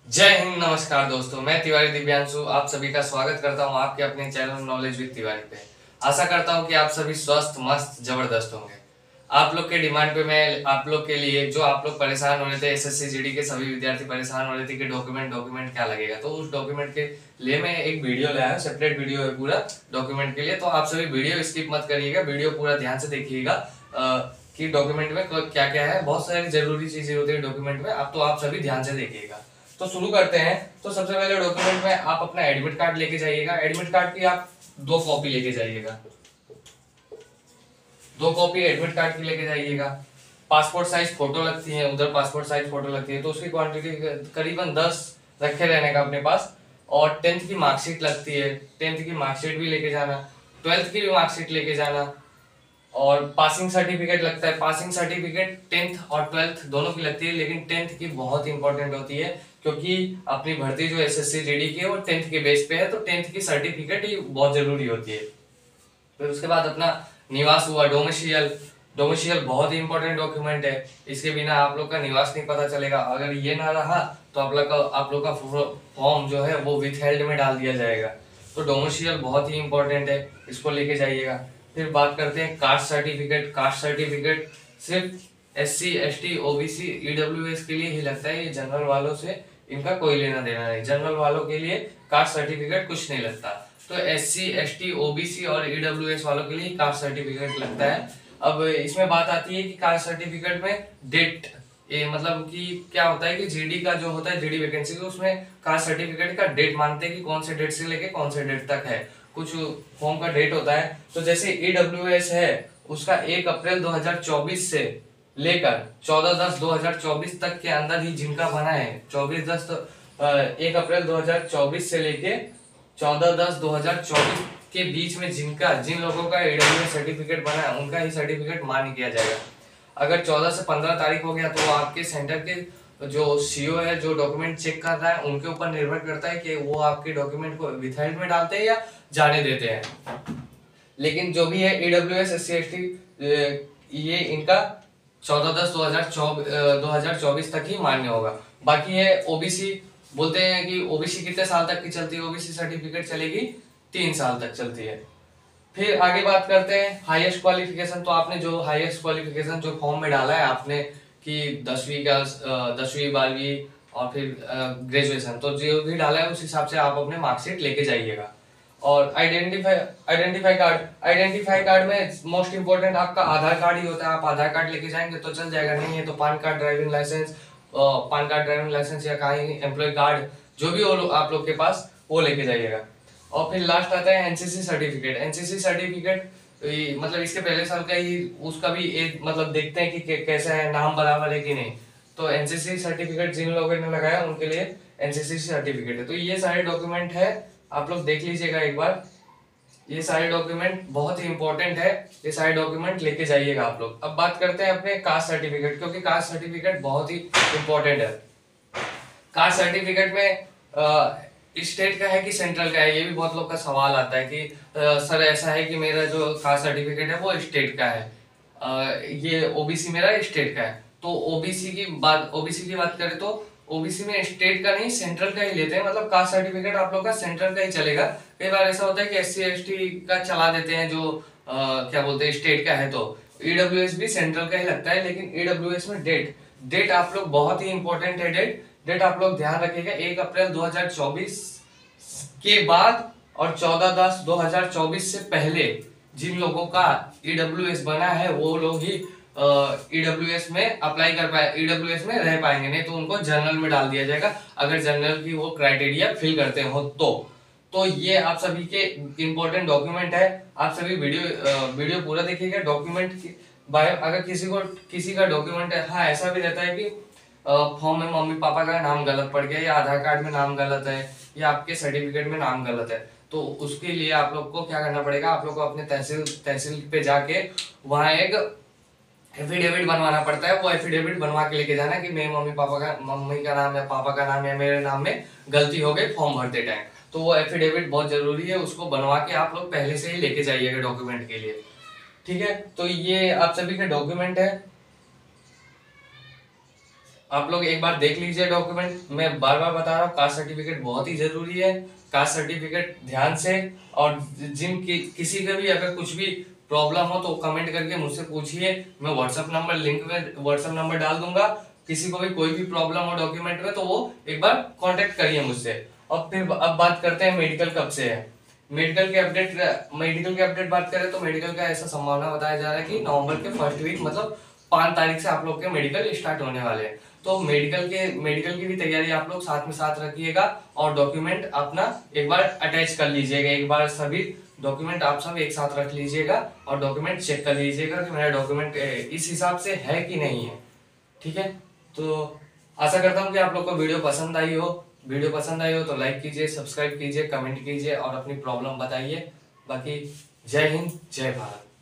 जय हिंद। नमस्कार दोस्तों, मैं तिवारी दिव्यांशु आप सभी का स्वागत करता हूं आपके अपने चैनल नॉलेज विद तिवारी पे। आशा करता हूं कि आप सभी स्वस्थ मस्त जबरदस्त होंगे। आप लोग के डिमांड पे मैं आप लोग के लिए, जो आप लोग परेशान हो रहे थे, एसएससी जीडी के सभी विद्यार्थी परेशान हो रहे थे कि डॉक्यूमेंट क्या लगेगा, तो उस डॉक्यूमेंट के लिए मैं एक वीडियो लाया हूं। सेपरेट वीडियो है पूरा डॉक्यूमेंट के लिए, तो आप सभी वीडियो स्किप मत करिएगा, वीडियो पूरा ध्यान से देखिएगा कि डॉक्यूमेंट में क्या क्या है। बहुत सारी जरूरी चीजें होती है डॉक्यूमेंट में, अब तो आप सभी ध्यान से देखिएगा। तो शुरू करते हैं। तो सबसे पहले डॉक्यूमेंट में आप अपना एडमिट कार्ड लेके जाइएगा। एडमिट कार्ड की आप 2 कॉपी लेके जाइएगा, 2 कॉपी एडमिट कार्ड की लेके जाइएगा। पासपोर्ट साइज फोटो लगती है, उधर पासपोर्ट साइज फोटो लगती है, तो उसकी क्वांटिटी करीबन 10 रखे रहने का अपने पास। और 10th की मार्कशीट लगती है, 10th की मार्कशीट भी लेके जाना, 12th की भी मार्कशीट लेके जाना। और पासिंग सर्टिफिकेट लगता है। पासिंग सर्टिफिकेट 10th और 12th दोनों की लगती है, लेकिन 10th की बहुत इंपॉर्टेंट होती है, क्योंकि अपनी भर्ती जो एसएससी जीडी की है वो 10th के बेस पे है, तो 10th की सर्टिफिकेट ही बहुत जरूरी होती है। फिर उसके बाद अपना निवास हुआ, डोमिशियल। डोमिशियल बहुत ही इंपॉर्टेंट डॉक्यूमेंट है, इसके बिना आप लोग का निवास नहीं पता चलेगा। अगर ये ना रहा तो आप लोग का फॉर्म जो है वो विथहेल्ड में डाल दिया जाएगा। तो डोमिशियल बहुत ही इंपॉर्टेंट है, इसको लेके जाइएगा। फिर बात करते हैं कास्ट सर्टिफिकेट। कास्ट सर्टिफिकेट सिर्फ SC ST OBC EWS के लिए ही लगता है, ये जनरल वालों से इनका कोई लेना देना नहीं। जनरल वालों के लिए कास्ट सर्टिफिकेट कुछ नहीं लगता। तो SC ST OBC और EWS वालों के लिए कास्ट सर्टिफिकेट लगता है। अब इसमें बात आती है कि कास्ट सर्टिफिकेट में डेट, ये मतलब कि क्या होता है कि जीडी का जो होता है, जीडी वैकेंसी का, उसमें कास्ट सर्टिफिकेट का डेट मानते हैं कि कौन से डेट से लेके कौन से डेट तक है। कुछ फॉर्म का डेट होता है, तो जैसे EWS है उसका 1 अप्रैल 2024 से लेकर 14/10/2024 तक के अंदर ही जिनका बना है, 1 अप्रैल 2024 से लेके 14/10/2024 के बीच में जिन लोगों का EWS सर्टिफिकेट बना है उनका ही सर्टिफिकेट मान्य किया जाएगा। अगर 14 से 15 तारीख हो गया तो आपके सेंटर के जो सीओ है, जो डॉक्यूमेंट चेक कर रहा है, उनके ऊपर निर्भर करता है कि वो आपके डॉक्यूमेंट को विथहेल्ड में डालते हैं या जाने देते हैं। लेकिन जो भी है EWS SC ST ये इनका 14/10/2024 तक ही मान्य होगा। बाकी है ओबीसी। बोलते हैं कि ओबीसी कितने साल तक की चलती है? ओबीसी सर्टिफिकेट चलेगी 3 साल तक चलती है। फिर आगे बात करते हैं हाईएस्ट क्वालिफिकेशन। तो आपने जो हाईएस्ट क्वालिफिकेशन जो फॉर्म में डाला है आपने कि 10वीं 12वीं और फिर ग्रेजुएशन, तो जो भी डाला है उस हिसाब से आप अपने मार्कशीट लेके जाइएगा। और आइडेंटिफाई कार्ड में मोस्ट इंपोर्टेंट आपका आधार कार्ड ही होता है। आप आधार कार्ड लेके जाएंगे तो चल जाएगा, नहीं है तो पान कार्ड ड्राइविंग लाइसेंस या कहीं एम्प्लॉय कार्ड, जो भी हो आप लोग के पास, वो लेके जाइएगा। और फिर लास्ट आता है एनसीसी सर्टिफिकेट। एनसीसी सर्टिफिकेट मतलब इसके पहले साल का ही उसका भी एक मतलब देखते हैं कि कैसा है, नाम बराबर है कि नहीं। तो एनसीसी सर्टिफिकेट जिन लोगों ने लगाया उनके लिए एनसीसी सर्टिफिकेट है। तो ये सारे डॉक्यूमेंट है, आप लोग देख लीजिएगा एक बार। ये सारे डॉक्यूमेंट बहुत ही इंपॉर्टेंट है, ये सारे डॉक्यूमेंट लेके जाइएगा आप लोग। अब बात करते हैं अपने कास्ट सर्टिफिकेट, क्योंकि कास्ट सर्टिफिकेट बहुत ही इंपॉर्टेंट है। कास्ट सर्टिफिकेट में स्टेट का है कि सेंट्रल का है, ये भी बहुत लोग का सवाल आता है कि सर ऐसा है कि मेरा जो कास्ट सर्टिफिकेट है वो स्टेट का है, ये ओबीसी मेरा स्टेट का है। तो ओबीसी की बात करें तो ओबीसी में स्टेट का नहीं सेंट्रल का ही लेते हैं, मतलब कास्ट सर्टिफिकेट आप लोग का सेंट्रल का ही चलेगा। कई बार ऐसा होता है कि SC ST का चला देते हैं, जो क्या बोलते हैं स्टेट का है। तो EWS भी सेंट्रल का ही लगता है, लेकिन EWS में डेट आप लोग बहुत ही इंपॉर्टेंट है। डेट आप लोग ध्यान रखिएगा, 1 अप्रैल 2024 के बाद और 14/10/2024 से पहले जिन लोगों का EWS बना है वो लोग ही EWS में अप्लाई कर पाए, EWS में रह पाएंगे, नहीं तो उनको जनरल में डाल दिया जाएगा अगर जनरल की वो क्राइटेरिया फिल करते हो तो ये आप सभी के इंपॉर्टेंट डॉक्यूमेंट है। आप सभी वीडियो पूरा देखिएगा। डॉक्यूमेंट बायो अगर किसी का डॉक्यूमेंट है, हाँ ऐसा भी रहता है कि फॉर्म में मम्मी पापा का नाम गलत पड़ गया, या आधार कार्ड में नाम गलत है, या आपके सर्टिफिकेट में नाम गलत है, तो उसके लिए आप लोग को क्या करना पड़ेगा, आप लोग को अपने तहसील पे जाके वहाँ एक एफिडेविट बनवाना पड़ता है। वो एफिडेविट बनवा के लेके जाना कि मेरे मम्मी का नाम या पापा का नाम या मेरे नाम में गलती हो गई फॉर्म भरते टाइम। तो वो एफिडेविट बहुत जरूरी है, उसको बनवा के आप लोग पहले से ही लेके जाइएगा डॉक्यूमेंट के लिए। ठीक है, तो ये आप सभी के डॉक्यूमेंट है। आप लोग एक बार देख लीजिए डॉक्यूमेंट। मैं बार बार बता रहा हूँ, कास्ट सर्टिफिकेट बहुत ही जरूरी है। कास्ट सर्टिफिकेट ध्यान से, और किसी का भी अगर कुछ भी प्रॉब्लम हो तो कमेंट करके मुझसे पूछिए। मैं व्हाट्सएप नंबर लिंक में व्हाट्सएप नंबर डाल दूंगा। किसी को भी कोई भी प्रॉब्लम हो डॉक्यूमेंट में तो वो एक बार कांटेक्ट करिए मुझसे। और फिर अब बात करते हैं मेडिकल कब से है। मेडिकल के अपडेट बात करें तो मेडिकल का ऐसा संभावना बताया जा रहा है कि नवंबर के फर्स्ट वीक, मतलब 5 तारीख से आप लोग के मेडिकल स्टार्ट होने वाले हैं। तो मेडिकल की भी तैयारी आप लोग साथ में साथ रखिएगा, और डॉक्यूमेंट अपना एक बार अटैच कर लीजिएगा। एक बार सभी डॉक्यूमेंट आप सब एक साथ रख लीजिएगा और डॉक्यूमेंट चेक कर लीजिएगा कि मेरा डॉक्यूमेंट इस हिसाब से है कि नहीं है। ठीक है, तो आशा करता हूँ कि आप लोग को वीडियो पसंद आई हो। वीडियो पसंद आई हो तो लाइक कीजिए, सब्सक्राइब कीजिए, कमेंट कीजिए और अपनी प्रॉब्लम बताइए। बाकी जय हिंद, जय भारत।